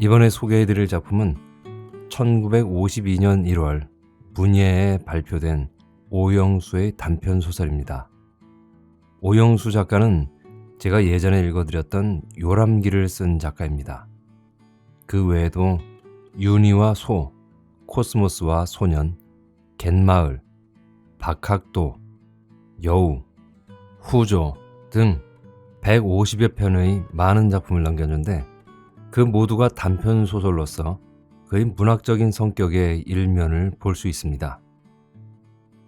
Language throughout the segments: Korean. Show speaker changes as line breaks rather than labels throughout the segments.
이번에 소개해드릴 작품은 1952년 1월 문예에 발표된 오영수의 단편소설입니다. 오영수 작가는 제가 예전에 읽어드렸던 요람기를 쓴 작가입니다. 그 외에도 윤희와 소, 코스모스와 소년, 갯마을, 박학도, 여우, 후조 등 150여 편의 많은 작품을 남겼는데 그 모두가 단편 소설로서 그의 문학적인 성격의 일면을 볼 수 있습니다.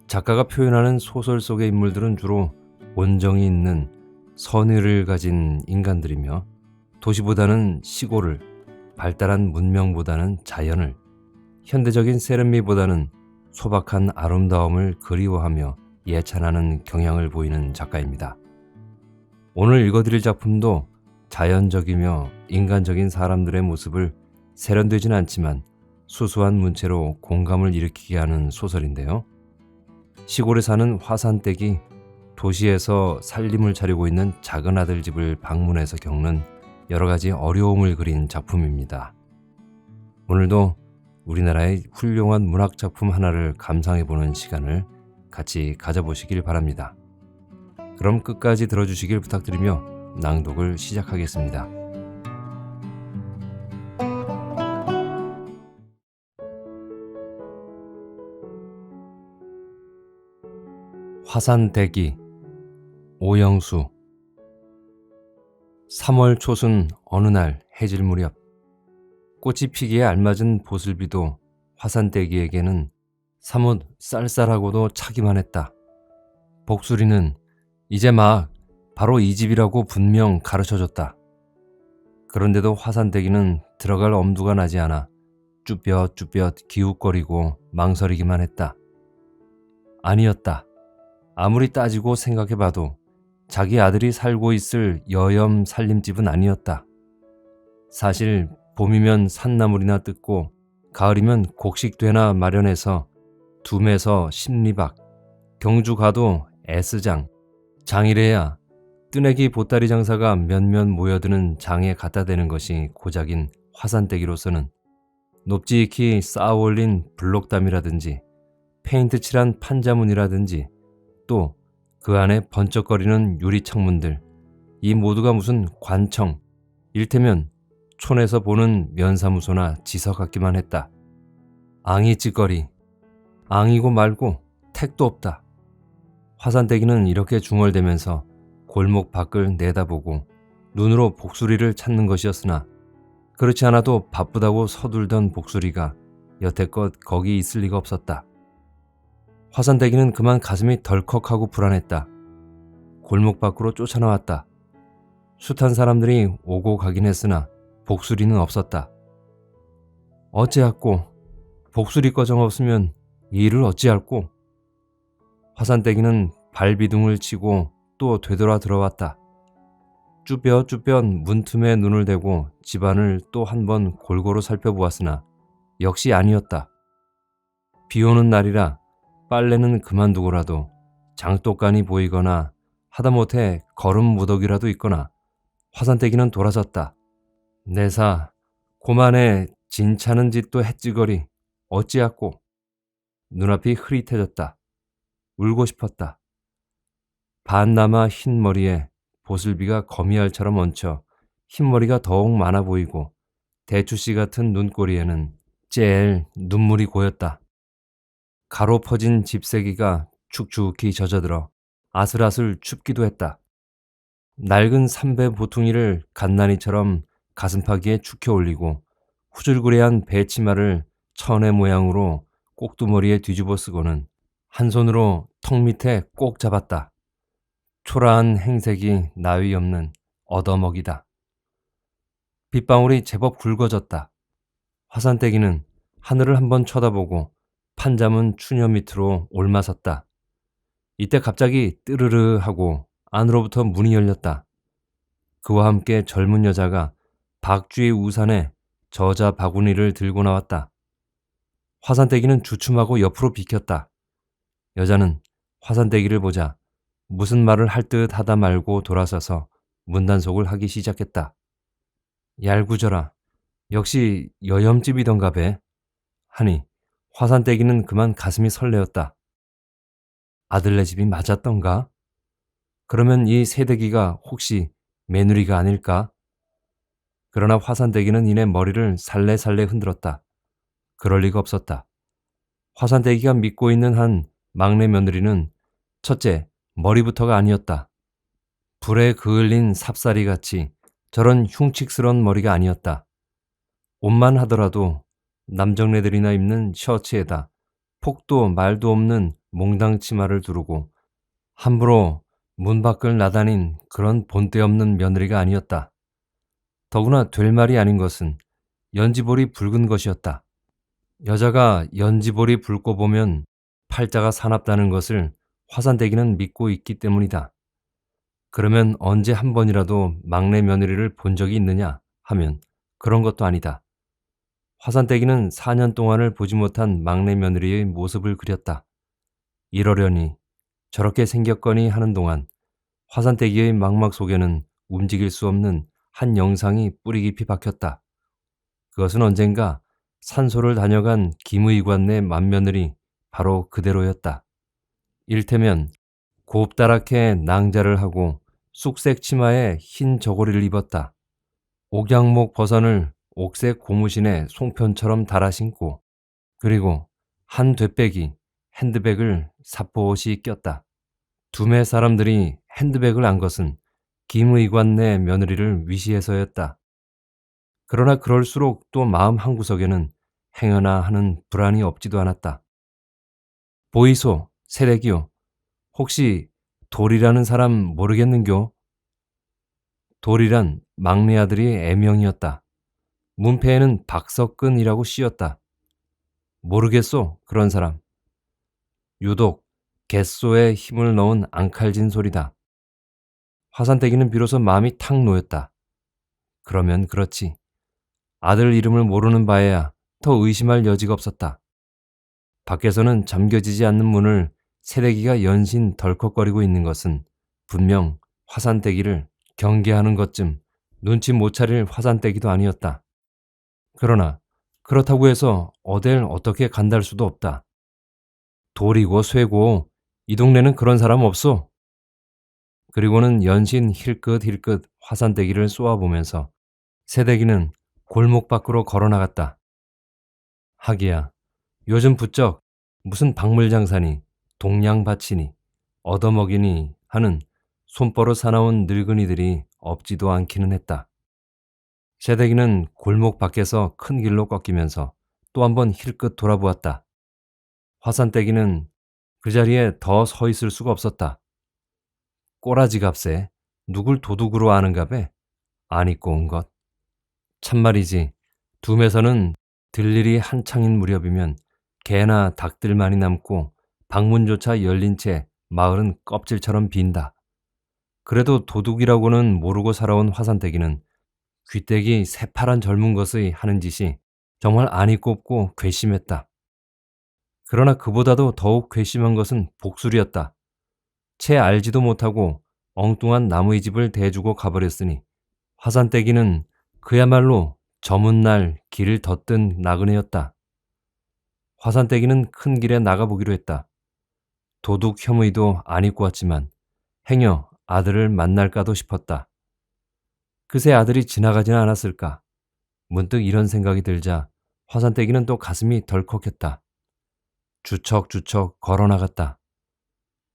작가가 표현하는 소설 속의 인물들은 주로 온정이 있는 선의를 가진 인간들이며 도시보다는 시골을, 발달한 문명보다는 자연을, 현대적인 세련미보다는 소박한 아름다움을 그리워하며 예찬하는 경향을 보이는 작가입니다. 오늘 읽어드릴 작품도 자연적이며 인간적인 사람들의 모습을 세련되진 않지만 수수한 문체로 공감을 일으키게 하는 소설인데요. 시골에 사는 화산댁이 도시에서 살림을 차리고 있는 작은 아들 집을 방문해서 겪는 여러 가지 어려움을 그린 작품입니다. 오늘도 우리나라의 훌륭한 문학 작품 하나를 감상해보는 시간을 같이 가져보시길 바랍니다. 그럼 끝까지 들어주시길 부탁드리며 낭독을 시작하겠습니다. 화산대기, 오영수. 3월 초순 어느 날 해질 무렵 꽃이 피기에 알맞은 보슬비도 화산대기에게는 사뭇 쌀쌀하고도 차기만 했다. 복수리는 이제 막 바로 이 집이라고 분명 가르쳐줬다. 그런데도 화산대기는 들어갈 엄두가 나지 않아 쭈뼛쭈뼛 기웃거리고 망설이기만 했다. 아니었다. 아무리 따지고 생각해봐도 자기 아들이 살고 있을 여염 살림집은 아니었다. 사실 봄이면 산나물이나 뜯고 가을이면 곡식되나 마련해서 둠에서 십리박, 경주 가도 S장, 장이래야 뜨내기 보따리 장사가 몇몇 모여드는 장에 갖다 대는 것이 고작인 화산대기로서는 높지익히 쌓아올린 블록담이라든지 페인트 칠한 판자문이라든지 또 그 안에 번쩍거리는 유리창문들, 이 모두가 무슨 관청, 일테면 촌에서 보는 면사무소나 지서 같기만 했다. 앙이 찌꺼리, 앙이고 말고 택도 없다. 화산대기는 이렇게 중얼대면서 골목 밖을 내다보고 눈으로 복수리를 찾는 것이었으나 그렇지 않아도 바쁘다고 서둘던 복수리가 여태껏 거기 있을 리가 없었다. 화산대기는 그만 가슴이 덜컥하고 불안했다. 골목 밖으로 쫓아나왔다. 숱한 사람들이 오고 가긴 했으나 복수리는 없었다. 어찌할꼬? 복수리 꺼정 없으면 일을 어찌할꼬? 화산대기는 발비둥을 치고 또 되돌아 들어왔다. 쭈뼛쭈뼛 문틈에 눈을 대고 집안을 또 한 번 골고루 살펴보았으나 역시 아니었다. 비 오는 날이라 빨래는 그만두고라도 장독간이 보이거나 하다못해 걸음 무더기라도 있거나 화산대기는 돌아섰다. 내사 고만에 진차는 짓도 했지거리 어찌할꼬. 눈앞이 흐릿해졌다. 울고 싶었다. 반남아 흰 머리에 보슬비가 거미알처럼 얹혀 흰머리가 더욱 많아 보이고 대추씨 같은 눈꼬리에는 째엘 눈물이 고였다. 가로 퍼진 집세기가 축축히 젖어들어 아슬아슬 춥기도 했다. 낡은 삼배 보퉁이를 갓난이처럼 가슴팍위에 축혀 올리고 후줄그레한 배치마를 천의 모양으로 꼭두머리에 뒤집어 쓰고는 한 손으로 턱 밑에 꼭 잡았다. 초라한 행색이 나위 없는 얻어먹이다. 빗방울이 제법 굵어졌다. 화산대기는 하늘을 한번 쳐다보고 판잠은 추녀 밑으로 올마섰다. 이때 갑자기 뜨르르 하고 안으로부터 문이 열렸다. 그와 함께 젊은 여자가 박쥐의 우산에 저자 바구니를 들고 나왔다. 화산대기는 주춤하고 옆으로 비켰다. 여자는 화산대기를 보자 무슨 말을 할 듯 하다 말고 돌아서서 문단속을 하기 시작했다. 얄궂어라. 역시 여염집이던가 배. 하니 화산떼기는 그만 가슴이 설레었다. 아들네 집이 맞았던가? 그러면 이 새댁이가 혹시 며느리가 아닐까? 그러나 화산떼기는 이내 머리를 살래살래 흔들었다. 그럴 리가 없었다. 화산떼기가 믿고 있는 한 막내 며느리는 첫째, 머리부터가 아니었다. 불에 그을린 삽사리같이 저런 흉측스런 머리가 아니었다. 옷만 하더라도 남정네들이나 입는 셔츠에다 폭도 말도 없는 몽당 치마를 두르고 함부로 문 밖을 나다닌 그런 본때 없는 며느리가 아니었다. 더구나 될 말이 아닌 것은 연지볼이 붉은 것이었다. 여자가 연지볼이 붉고 보면 팔자가 사납다는 것을 화산대기는 믿고 있기 때문이다. 그러면 언제 한 번이라도 막내 며느리를 본 적이 있느냐 하면 그런 것도 아니다. 화산대기는 4년 동안을 보지 못한 막내 며느리의 모습을 그렸다. 이러려니 저렇게 생겼거니 하는 동안 화산대기의 망막 속에는 움직일 수 없는 한 영상이 뿌리 깊이 박혔다. 그것은 언젠가 산소를 다녀간 김의관네 맏며느리 바로 그대로였다. 일테면 곱다랗게 낭자를 하고 쑥색 치마에 흰 저고리를 입었다. 옥양목 버선을 옥색 고무신에 송편처럼 달아 신고 그리고 한 되빼기 핸드백을 사포옷이 꼈다. 두매 사람들이 핸드백을 안 것은 김의관 내 며느리를 위시해서였다. 그러나 그럴수록 또 마음 한구석에는 행여나 하는 불안이 없지도 않았다. 보이소, 새댁이요. 혹시 돌이라는 사람 모르겠는교? 돌이란 막내 아들이 애명이었다. 문패에는 박석근이라고 씌었다. 모르겠소, 그런 사람. 유독 갯소에 힘을 넣은 앙칼진 소리다. 화산떼기는 비로소 마음이 탁 놓였다. 그러면 그렇지. 아들 이름을 모르는 바에야 더 의심할 여지가 없었다. 밖에서는 잠겨지지 않는 문을 새댁이가 연신 덜컥거리고 있는 것은 분명 화산떼기를 경계하는 것쯤 눈치 못 차릴 화산떼기도 아니었다. 그러나 그렇다고 해서 어딜 어떻게 간다할 수도 없다. 돌이고 쇠고 이 동네는 그런 사람 없소. 그리고는 연신 힐끗힐끗 화산떼기를 쏘아보면서 새댁이는 골목 밖으로 걸어나갔다. 하기야 요즘 부쩍 무슨 박물장사니 동양밭이니 얻어먹이니 하는 손버릇 사나운 늙은이들이 없지도 않기는 했다. 새댁이는 골목 밖에서 큰 길로 꺾이면서 또 한 번 힐끗 돌아보았다. 화산떼기는 그 자리에 더 서 있을 수가 없었다. 꼬라지 값에 누굴 도둑으로 아는가배? 안 입고 온 것. 참말이지 둠에서는 들일이 한창인 무렵이면 개나 닭들만이 남고 방문조차 열린 채 마을은 껍질처럼 빈다. 그래도 도둑이라고는 모르고 살아온 화산떼기는 귀때기 새파란 젊은 것의 하는 짓이 정말 안이 꼽고 괘씸했다. 그러나 그보다도 더욱 괘씸한 것은 복술이었다. 채 알지도 못하고 엉뚱한 나무의 집을 대주고 가버렸으니 화산떼기는 그야말로 저문날 길을 덧든 나그네였다. 화산떼기는 큰 길에 나가보기로 했다. 도둑 혐의도 안 입고 왔지만 행여 아들을 만날까도 싶었다. 그새 아들이 지나가지는 않았을까. 문득 이런 생각이 들자 화산떼기는 또 가슴이 덜컥했다. 주척주척 걸어나갔다.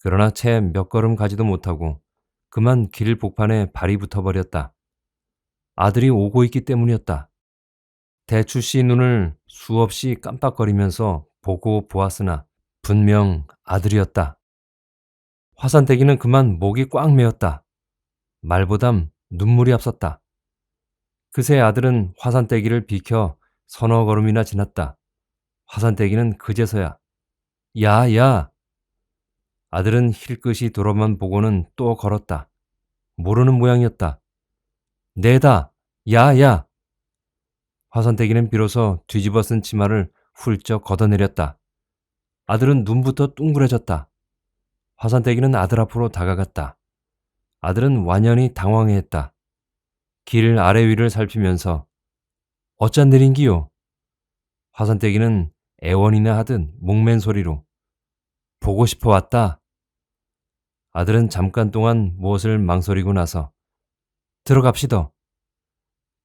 그러나 채 몇 걸음 가지도 못하고 그만 길 복판에 발이 붙어버렸다. 아들이 오고 있기 때문이었다. 대추 씨 눈을 수없이 깜빡거리면서 보고 보았으나 분명 아들이었다. 화산떼기는 그만 목이 꽉 메었다. 말보담 눈물이 앞섰다. 그새 아들은 화산떼기를 비켜 서너 걸음이나 지났다. 화산떼기는 그제서야 야, 야! 아들은 힐끗이 돌아만 보고는 또 걸었다. 모르는 모양이었다. 내다! 야, 야! 화산떼기는 비로소 뒤집어 쓴 치마를 훌쩍 걷어내렸다. 아들은 눈부터 둥그레졌다. 화산떼기는 아들 앞으로 다가갔다. 아들은 완연히 당황해했다. 길 아래 위를 살피면서 어짠 일인기요? 화산떼기는 애원이나 하듯 목맨 소리로 보고 싶어 왔다. 아들은 잠깐 동안 무엇을 망설이고 나서 들어갑시다.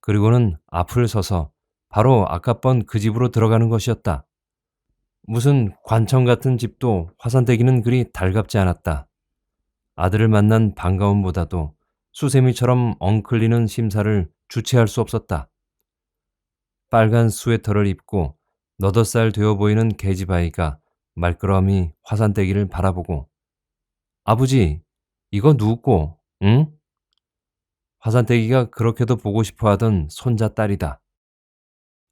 그리고는 앞을 서서 바로 아까 번 그 집으로 들어가는 것이었다. 무슨 관청 같은 집도 화산떼기는 그리 달갑지 않았다. 아들을 만난 반가움보다도 수세미처럼 엉클리는 심사를 주체할 수 없었다. 빨간 스웨터를 입고 너덧살 되어 보이는 계집아이가 말끄러미 화산떼기를 바라보고 아버지, 이거 누구? 응? 화산떼기가 그렇게도 보고 싶어 하던 손자 딸이다.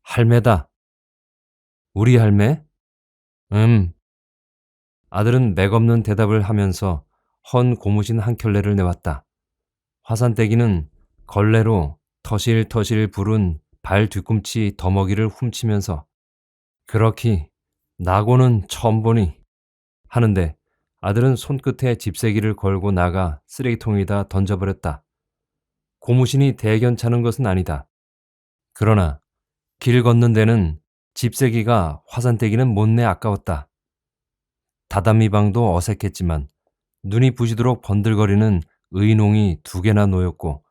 할매다. 우리 할매? 음. 아들은 맥없는 대답을 하면서 헌 고무신 한 켤레를 내왔다. 화산떼기는 걸레로 터실터실 부른 발 뒤꿈치 더먹이를 훔치면서 그렇기 나고는 처음 보니 하는데 아들은 손끝에 집세기를 걸고 나가 쓰레기통에다 던져버렸다. 고무신이 대견찮은 것은 아니다. 그러나 길 걷는 데는 집세기가 화산떼기는 못내 아까웠다. 다다미 방도 어색했지만 눈이 부시도록 번들거리는 의농이 2개나 놓였고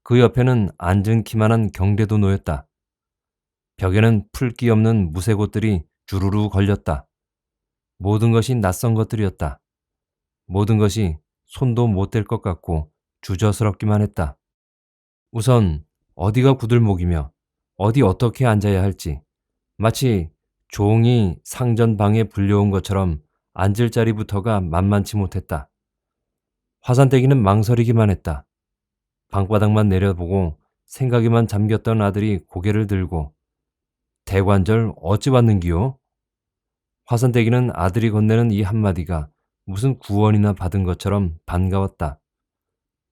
그 옆에는 앉은 키만한 경대도 놓였다. 벽에는 풀기 없는 무쇠꽃들이 주르르 걸렸다. 모든 것이 낯선 것들이었다. 모든 것이 손도 못 댈 것 같고 주저스럽기만 했다. 우선 어디가 구들목이며 어디 어떻게 앉아야 할지 마치 종이 상전방에 불려온 것처럼 앉을 자리부터가 만만치 못했다. 화산떼기는 망설이기만 했다. 방바닥만 내려보고 생각에만 잠겼던 아들이 고개를 들고 대관절 어찌 왔는기요? 화산떼기는 아들이 건네는 이 한마디가 무슨 구원이나 받은 것처럼 반가웠다.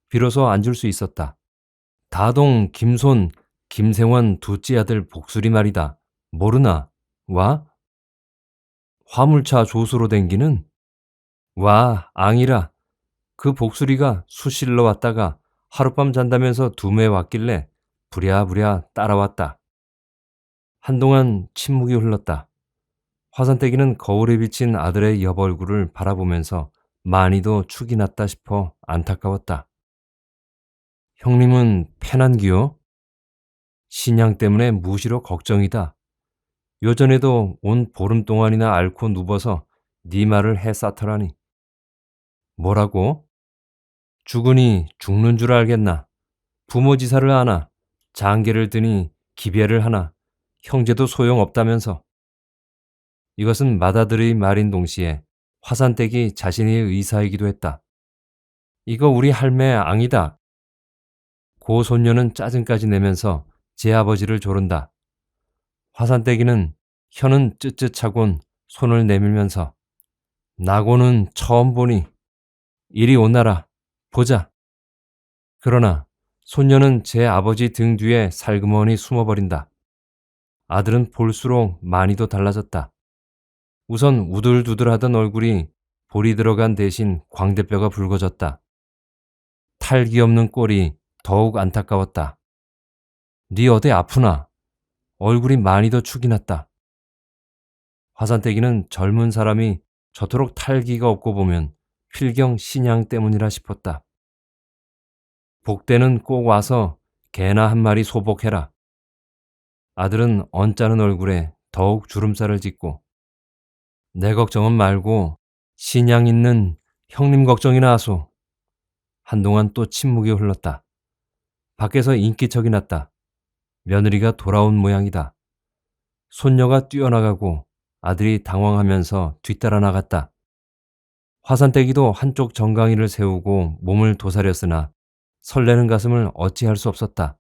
비로소 앉을 수 있었다. 다동 김손 김생원 두째 아들 복술이 말이다. 모르나? 와? 화물차 조수로 댕기는? 와, 앙이라. 그 복술이가 수실러 왔다가 하룻밤 잔다면서 둠에 왔길래 부랴부랴 따라왔다. 한동안 침묵이 흘렀다. 화산떼기는 거울에 비친 아들의 옆 얼굴을 바라보면서 많이도 축이 났다 싶어 안타까웠다. 형님은 패난기요? 신양 때문에 무시로 걱정이다. 요전에도 온 보름 동안이나 앓고 누워서 네 말을 해싸터라니. 뭐라고? 죽으니 죽는 줄 알겠나. 부모 지사를 하나, 장계를 드니 기별을 하나, 형제도 소용없다면서. 이것은 맏아들의 말인 동시에 화산떼기 자신의 의사이기도 했다. 이거 우리 할매 앙이다. 고 손녀는 짜증까지 내면서 제 아버지를 조른다. 화산떼기는 혀는 쯧쯧하곤 손을 내밀면서 나고는 처음 보니 이리 오너라 보자. 그러나 손녀는 제 아버지 등 뒤에 살그머니 숨어버린다. 아들은 볼수록 많이도 달라졌다. 우선 우들두들하던 얼굴이 볼이 들어간 대신 광대뼈가 붉어졌다. 탈기 없는 꼴이 더욱 안타까웠다. 네 어디 아프나? 얼굴이 많이 더 축이 났다. 화산떼기는 젊은 사람이 저토록 탈기가 없고 보면 필경 신양 때문이라 싶었다. 복대는 꼭 와서 개나 한 마리 소복해라. 아들은 언짢은 얼굴에 더욱 주름살을 짓고 내 걱정은 말고 신양 있는 형님 걱정이나 하소. 한동안 또 침묵이 흘렀다. 밖에서 인기척이 났다. 며느리가 돌아온 모양이다. 손녀가 뛰어나가고 아들이 당황하면서 뒤따라 나갔다. 화산떼기도 한쪽 정강이를 세우고 몸을 도사렸으나 설레는 가슴을 어찌할 수 없었다.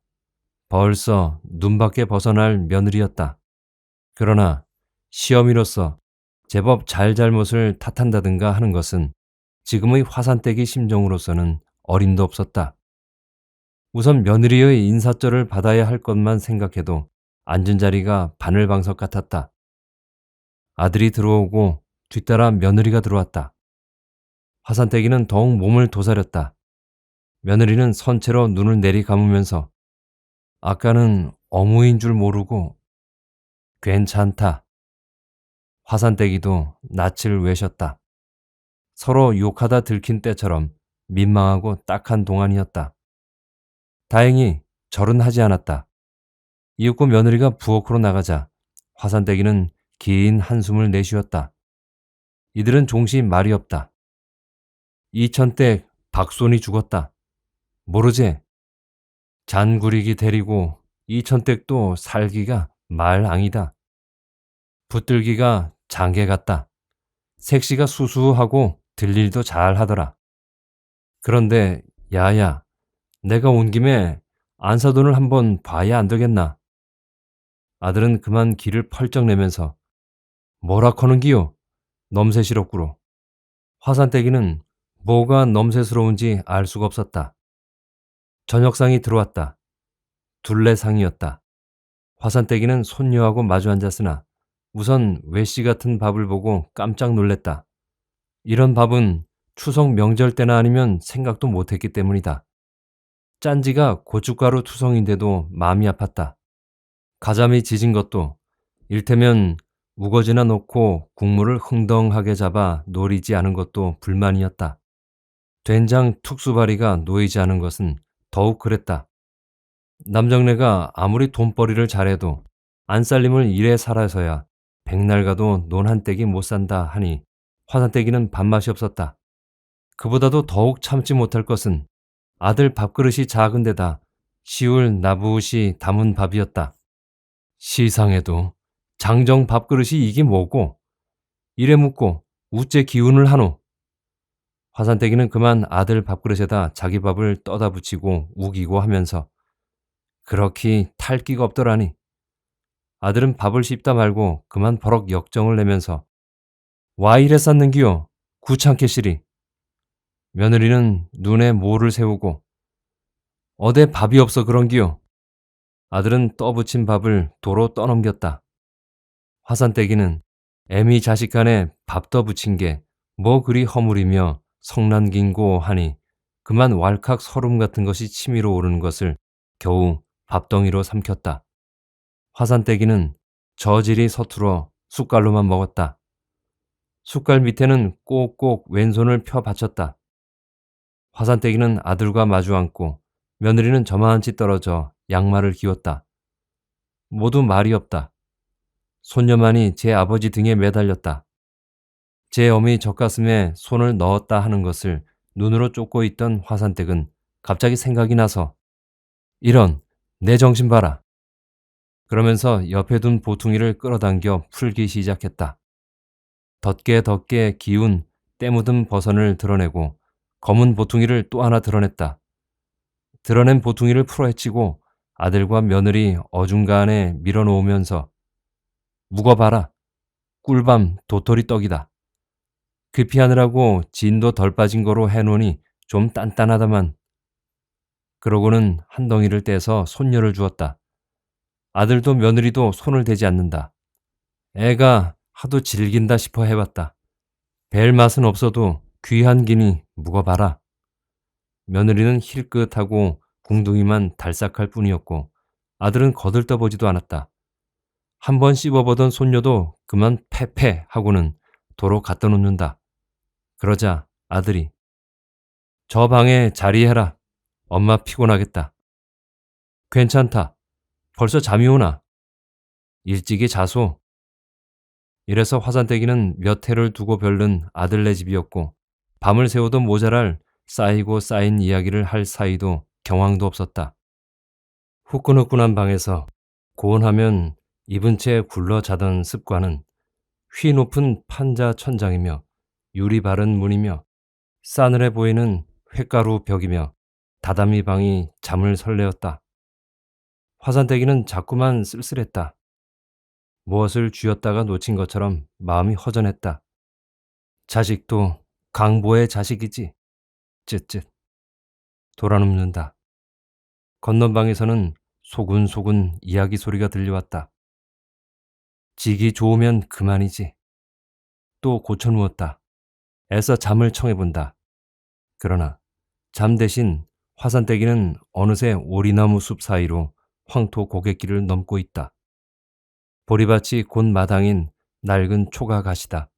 벌써 눈밖에 벗어날 며느리였다. 그러나 시어미로서 제법 잘잘못을 탓한다든가 하는 것은 지금의 화산떼기 심정으로서는 어림도 없었다. 우선 며느리의 인사절을 받아야 할 것만 생각해도 앉은 자리가 바늘방석 같았다. 아들이 들어오고 뒤따라 며느리가 들어왔다. 화산떼기는 더욱 몸을 도사렸다. 며느리는 선체로 눈을 내리감으면서 아까는 어무인 줄 모르고 괜찮다. 화산떼기도 낯을 외셨다. 서로 욕하다 들킨 때처럼 민망하고 딱한 동안이었다. 다행히 절은 하지 않았다. 이윽고 며느리가 부엌으로 나가자 화산떼기는 긴 한숨을 내쉬었다. 이들은 종시 말이 없다. 이천댁 박손이 죽었다. 모르지? 잔구리기 데리고 이천댁도 살기가 말앙이다. 붙들기가 장개 같다. 색시가 수수하고 들일도 잘 하더라. 그런데 야야, 내가 온 김에 안사돈을 한번 봐야 안 되겠나? 아들은 그만 기를 펄쩍 내면서 뭐라커는기요? 넘새시럽구로. 화산떼기는 뭐가 넘새스러운지 알 수가 없었다. 저녁상이 들어왔다. 둘레상이었다. 화산떼기는 손녀하고 마주 앉았으나 우선 외씨 같은 밥을 보고 깜짝 놀랬다. 이런 밥은 추석 명절 때나 아니면 생각도 못했기 때문이다. 짠지가 고춧가루 투성인데도 마음이 아팠다. 가자미 지진 것도 일테면 우거지나 놓고 국물을 흥덩하게 잡아 노리지 않은 것도 불만이었다. 된장 특수바리가 놓이지 않은 것은 더욱 그랬다. 남정네가 아무리 돈벌이를 잘해도 안살림을 일해 살아서야 백날 가도 논 한 떼기 못 산다 하니 화산떼기는 밥맛이 없었다. 그보다도 더욱 참지 못할 것은 아들 밥그릇이 작은 데다 시울 나부시 담은 밥이었다. 시상에도 장정 밥그릇이 이게 뭐고 이래 묻고 우째 기운을 하노. 화산떼기는 그만 아들 밥그릇에다 자기 밥을 떠다 붙이고 우기고 하면서 그렇게 탈기가 없더라니. 아들은 밥을 씹다 말고 그만 버럭 역정을 내면서 와 이래 쌌는기요. 구창케 시리. 며느리는 눈에 모를 세우고 어대 밥이 없어 그런기요. 아들은 떠붙인 밥을 도로 떠넘겼다. 화산떼기는 애미 자식 간에 밥 떠붙인 게 뭐 그리 허물이며 성난긴고 하니 그만 왈칵 서름 같은 것이 치밀어 오르는 것을 겨우 밥덩이로 삼켰다. 화산떼기는 저질이 서툴어 숟갈로만 먹었다. 숟갈 밑에는 꼭꼭 왼손을 펴 받쳤다. 화산떼기는 아들과 마주 앉고 며느리는 저만치 떨어져 양말을 기웠다. 모두 말이 없다. 손녀만이 제 아버지 등에 매달렸다. 제 어미 젖가슴에 손을 넣었다 하는 것을 눈으로 쫓고 있던 화산댁은 갑자기 생각이 나서 이런 내 정신 봐라. 그러면서 옆에 둔 보퉁이를 끌어당겨 풀기 시작했다. 덧게 기운 때 묻은 버선을 드러내고 검은 보퉁이를 또 하나 드러냈다. 드러낸 보퉁이를 풀어헤치고 아들과 며느리 어중간에 밀어놓으면서 묵어봐라. 꿀밤 도토리 떡이다. 급히 하느라고 진도 덜 빠진 거로 해놓으니 좀 단단하다만. 그러고는 한 덩이를 떼서 손녀를 주었다. 아들도 며느리도 손을 대지 않는다. 애가 하도 질긴다 싶어 해봤다. 뵐 맛은 없어도 귀한 기니 묵어봐라. 며느리는 힐끗하고 궁둥이만 달싹할 뿐이었고 아들은 거들떠보지도 않았다. 한 번 씹어보던 손녀도 그만 패패 하고는 도로 갖다 놓는다. 그러자 아들이 저 방에 자리해라. 엄마 피곤하겠다. 괜찮다. 벌써 잠이 오나? 일찍이 자소. 이래서 화산떼기는 몇 해를 두고 별른 아들네 집이었고 밤을 새우도 모자랄 쌓이고 쌓인 이야기를 할 사이도 경황도 없었다. 후끈후끈한 방에서 고온하면 입은 채 굴러 자던 습관은 휘 높은 판자 천장이며 유리 바른 문이며 싸늘해 보이는 횟가루 벽이며 다다미 방이 잠을 설레었다. 화산떼기는 자꾸만 쓸쓸했다. 무엇을 쥐었다가 놓친 것처럼 마음이 허전했다. 자식도 강보의 자식이지. 쯧쯧. 돌아눕는다. 건넌방에서는 소근소근 이야기 소리가 들려왔다. 지기 좋으면 그만이지. 또 고쳐누웠다. 애써 잠을 청해본다. 그러나 잠 대신 화산떼기는 어느새 오리나무 숲 사이로 황토 고갯길을 넘고 있다. 보리밭이 곧 마당인 낡은 초가 가시다.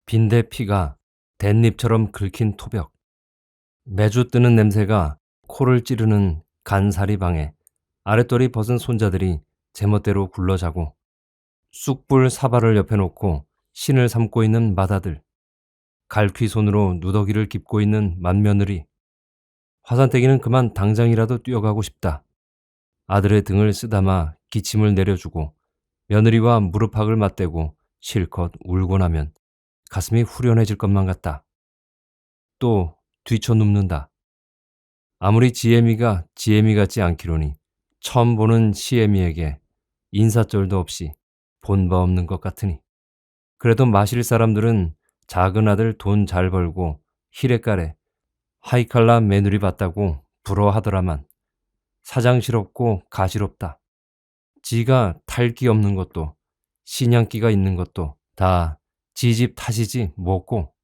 빈대 피가 댄잎처럼 긁힌 토벽. 매주 뜨는 냄새가 코를 찌르는 간사리 방에 아랫돌이 벗은 손자들이 제멋대로 굴러자고 쑥불 사발을 옆에 놓고 신을 삼고 있는 맏아들, 갈퀴 손으로 누더기를 깁고 있는 맏며느리. 화산떼기는 그만 당장이라도 뛰어가고 싶다. 아들의 등을 쓰다마 기침을 내려주고 며느리와 무릎팍을 맞대고 실컷 울고 나면 가슴이 후련해질 것만 같다. 또 뒤쳐 눕는다. 아무리 지혜미가 지혜미 같지 않기로니 처음 보는 시애미에게 인사절도 없이 본바 없는 것 같으니. 그래도 마실 사람들은 작은 아들 돈 잘 벌고 히레가래 하이칼라 매누리 봤다고 부러워하더라만 사장스럽고 가시롭다. 지가 탈기 없는 것도 신양기가 있는 것도 다 지집 탓이지 뭐고,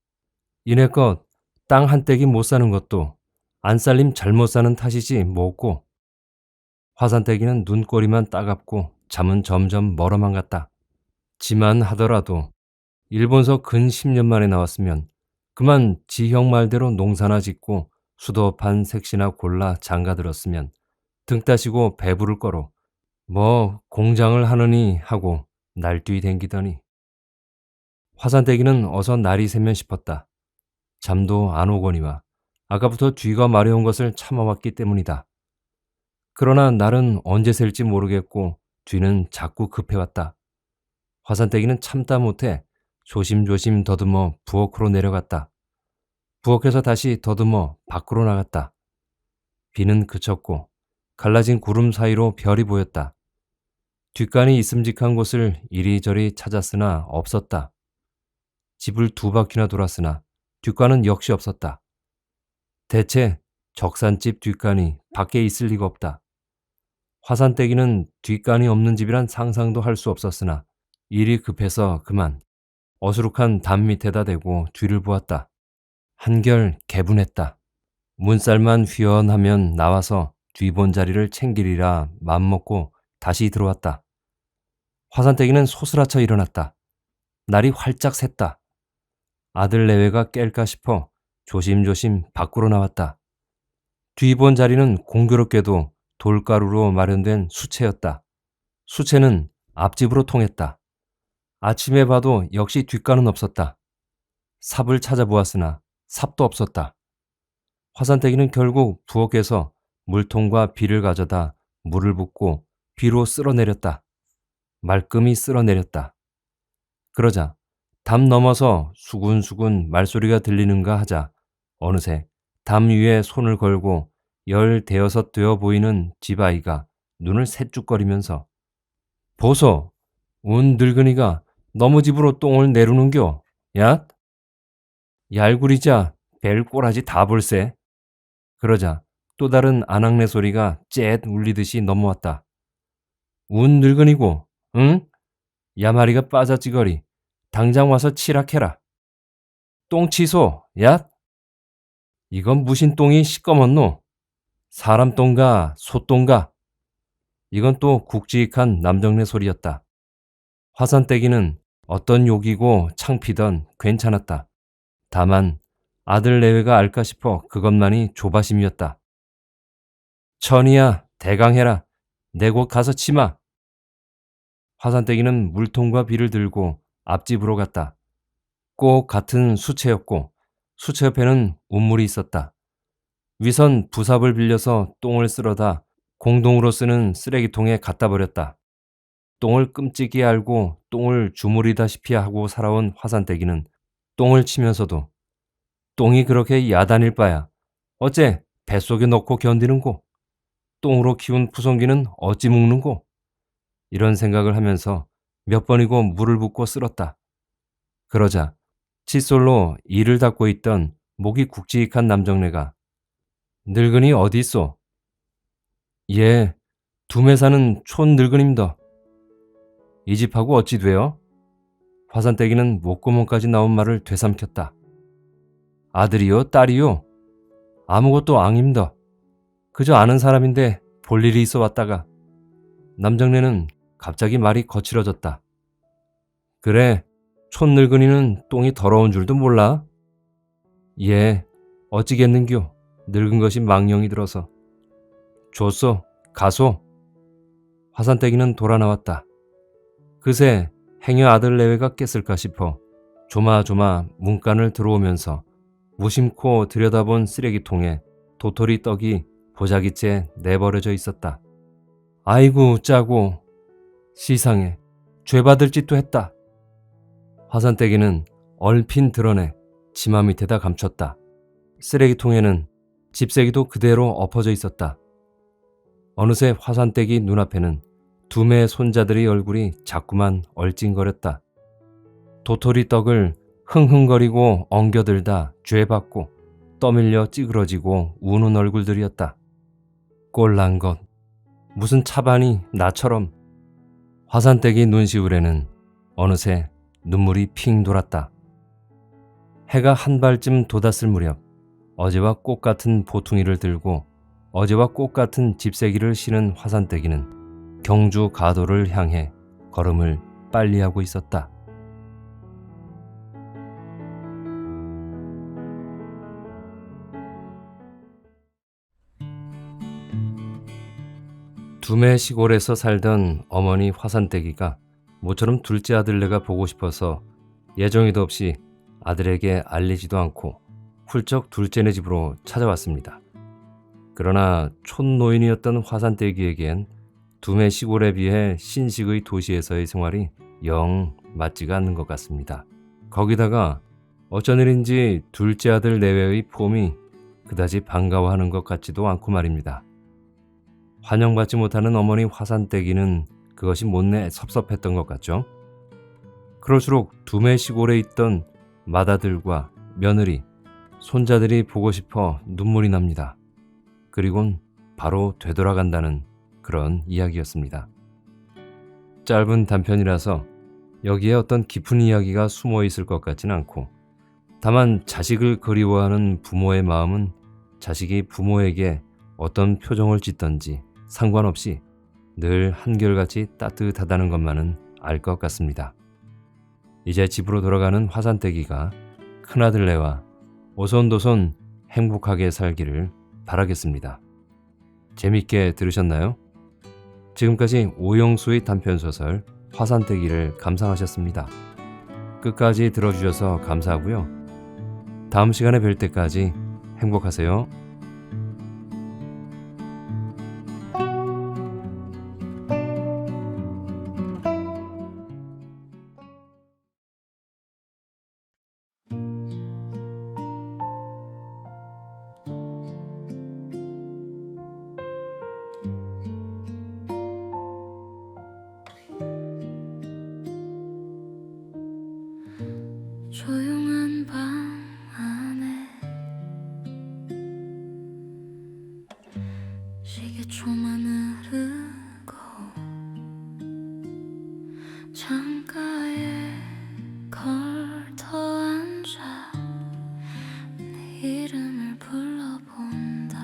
이내껏 땅 한 떼기 못 사는 것도 안살림 잘못 사는 탓이지 뭐고. 화산떼기는 눈꼬리만 따갑고 잠은 점점 멀어만 갔다. 지만 하더라도 일본서 근 10년 만에 나왔으면 그만 지형 말대로 농사나 짓고 수도판 색시나 골라 장가들었으면 등 따시고 배부를 거로 뭐 공장을 하느니 하고 날뛰 댕기더니. 화산떼기는 어서 날이 새면 싶었다. 잠도 안 오거니와 아까부터 뒤가 마려운 것을 참아왔기 때문이다. 그러나 날은 언제 셀지 모르겠고 뒤는 자꾸 급해왔다. 화산떼기는 참다 못해 조심조심 더듬어 부엌으로 내려갔다. 부엌에서 다시 더듬어 밖으로 나갔다. 비는 그쳤고 갈라진 구름 사이로 별이 보였다. 뒷간이 있음직한 곳을 이리저리 찾았으나 없었다. 집을 2바퀴나 돌았으나 뒷간은 역시 없었다. 대체 적산집 뒷간이 밖에 있을 리가 없다. 화산떼기는 뒷간이 없는 집이란 상상도 할 수 없었으나 일이 급해서 그만 어수룩한 담 밑에다 대고 뒤를 보았다. 한결 개분했다. 문살만 휘연하면 나와서 뒤본 자리를 챙기리라 맘먹고 다시 들어왔다. 화산떼기는 소스라쳐 일어났다. 날이 활짝 샜다. 아들 내외가 깰까 싶어 조심조심 밖으로 나왔다. 뒤본 자리는 공교롭게도 돌가루로 마련된 수채였다. 수채는 앞집으로 통했다. 아침에 봐도 역시 뒷간은 없었다. 삽을 찾아보았으나 삽도 없었다. 화산떼기는 결국 부엌에서 물통과 비를 가져다 물을 붓고 비로 쓸어내렸다. 말끔히 쓸어내렸다. 그러자 담 넘어서 수군수군 말소리가 들리는가 하자 어느새 담 위에 손을 걸고 15 되어 보이는 집아이가 눈을 새쭉거리면서 보소, 운 늙은이가 너무 집으로 똥을 내루는겨. 야? 얄구리자 벨 꼬라지 다 볼세. 그러자 또 다른 아낙네 소리가 째ৎ 울리듯이 넘어왔다. 운 늙은이고, 응? 야마리가 빠져찌거리. 당장 와서 치락해라. 똥 취소, 야? 이건 무슨 똥이 시꺼먼노? 사람 똥가, 소똥가? 이건 또 굵직한 남정네 소리였다. 화산떼기는 어떤 욕이고 창피던 괜찮았다. 다만 아들 내외가 알까 싶어 그것만이 조바심이었다. 천이야, 대강해라. 내 곳 가서 치마. 화산떼기는 물통과 비를 들고 앞집으로 갔다. 꼭 같은 수채였고 수채 옆에는 운물이 있었다. 위선 부삽을 빌려서 똥을 쓸어다 공동으로 쓰는 쓰레기통에 갖다 버렸다. 똥을 끔찍이 알고 똥을 주무리다시피 하고 살아온 화산떼기는 똥을 치면서도 똥이 그렇게 야단일 바야 어째 뱃속에 넣고 견디는고? 똥으로 키운 푸성기는 어찌 묵는고? 이런 생각을 하면서 몇 번이고 물을 붓고 쓸었다. 그러자 칫솔로 이를 닦고 있던 목이 굵직한 남정네가 늙은이 어디 있소? 예, 둠에 사는 촌 늙은입니다. 이 집하고 어찌 돼요? 화산떼기는 목구멍까지 나온 말을 되삼켰다. 아들이요, 딸이요? 아무것도 앙입니다. 그저 아는 사람인데 볼 일이 있어 왔다가. 남정네는 갑자기 말이 거칠어졌다. 그래, 촌늙은이는 똥이 더러운 줄도 몰라? 예, 어찌겠는겨. 늙은 것이 망령이 들어서. 좋소, 가소. 화산떼기는 돌아 나왔다. 그새 행여 아들 내외가 깼을까 싶어 조마조마 문간을 들어오면서 무심코 들여다본 쓰레기통에 도토리 떡이 보자기째 내버려져 있었다. 아이고 짜고, 시상해, 죄받을 짓도 했다. 화산떼기는 얼핀 드러내 치마 밑에다 감췄다. 쓰레기통에는 집세기도 그대로 엎어져 있었다. 어느새 화산떼기 눈앞에는 두 매의 손자들의 얼굴이 자꾸만 얼찡거렸다. 도토리 떡을 흥흥거리고 엉겨들다 죄받고 떠밀려 찌그러지고 우는 얼굴들이었다. 꼴난 것, 무슨 차반이 나처럼. 화산떼기 눈시울에는 어느새 눈물이 핑 돌았다. 해가 한 발쯤 돋았을 무렵 어제와 꽃같은 보퉁이를 들고 어제와 꽃같은 집세기를 신은 화산떼기는 경주 가도를 향해 걸음을 빨리 하고 있었다. 두매 시골에서 살던 어머니 화산떼기가 모처럼 둘째 아들네가 보고 싶어서 예정에도 없이 아들에게 알리지도 않고 훌쩍 둘째네 집으로 찾아왔습니다. 그러나 촌노인이었던 화산떼기에겐 두매 시골에 비해 신식의 도시에서의 생활이 영 맞지가 않는 것 같습니다. 거기다가 어쩐 일인지 둘째 아들 내외의 폼이 그다지 반가워하는 것 같지도 않고 말입니다. 환영받지 못하는 어머니 화산떼기는 그것이 못내 섭섭했던 것 같죠. 그럴수록 두매 시골에 있던 맏아들과 며느리, 손자들이 보고 싶어 눈물이 납니다. 그리곤 바로 되돌아간다는 그런 이야기였습니다. 짧은 단편이라서 여기에 어떤 깊은 이야기가 숨어 있을 것 같진 않고, 다만 자식을 그리워하는 부모의 마음은 자식이 부모에게 어떤 표정을 짓던지 상관없이 늘 한결같이 따뜻하다는 것만은 알 것 같습니다. 이제 집으로 돌아가는 화산떼기가 큰아들네와 오손도손 행복하게 살기를 바라겠습니다. 재밌게 들으셨나요? 지금까지 오영수의 단편소설 화산떼기를 감상하셨습니다. 끝까지 들어주셔서 감사하고요. 다음 시간에 뵐 때까지 행복하세요.
조용한 방 안에 시계초만 흐르고 창가에 걸터 앉아 내 이름을 불러본다.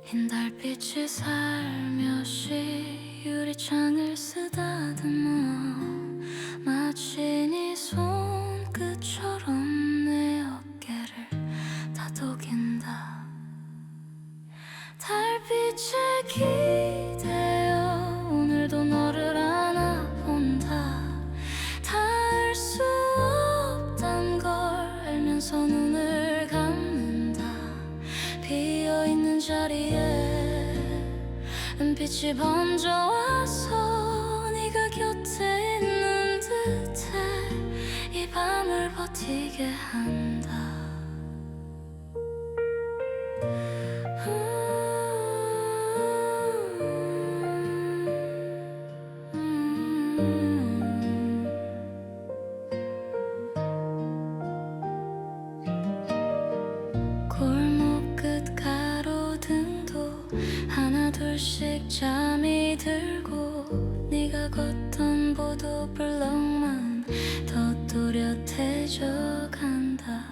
흰 달빛이 살며시 유리창을 쓰다듬어 마치 네 손끝처럼 내 어깨를 다독인다. 달빛에 기대어 오늘도 너를 안아본다. 닿을 수 없단 걸 알면서 눈을 감는다. 비어있는 자리에 은빛이 번져와서 네가 곁에 있는 듯해 이 밤을 버티게 한다. 골목 끝 가로등도 하나 둘씩 잠이 들고 네가 걷던 보도블럭만 더 또렷해져 간다.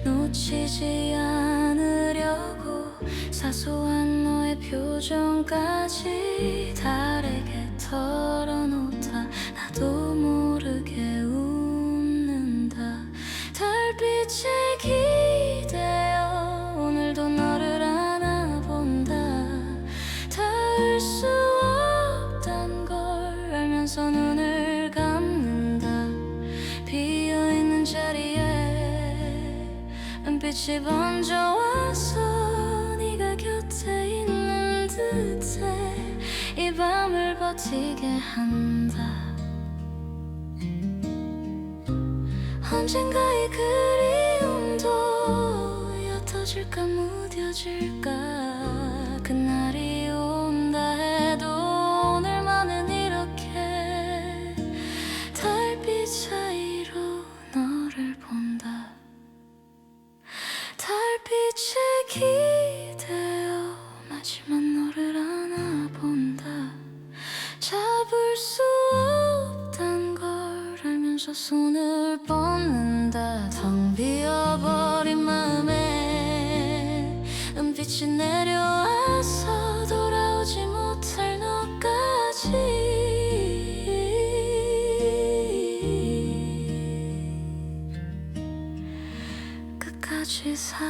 놓치지 않으려고 사소한 너의 표정까지 달에게 털어놓다 나도 모르게 웃는다. 달빛에 기대어 오늘도 너를 안아본다. 닿을 수 없단 걸 알면서 눈을 감는다. 비어있는 자리에 은빛이 번져와서 네가 곁에 있는 듯해 이 밤을 버티게 한다. 언젠가 이 그리움도 옅어질까 무뎌질까. 그날이 온다 해도 오늘만은 이렇게 달빛 사이로 너를 본다. 달빛에 기대어 마지막 너를 안아본다. 잡을 수 없단 걸 알면서 손을 뻗는다. 텅 비어버린 마음에 은빛이 내려와서 돌아오지 못할 너까지 끝까지 사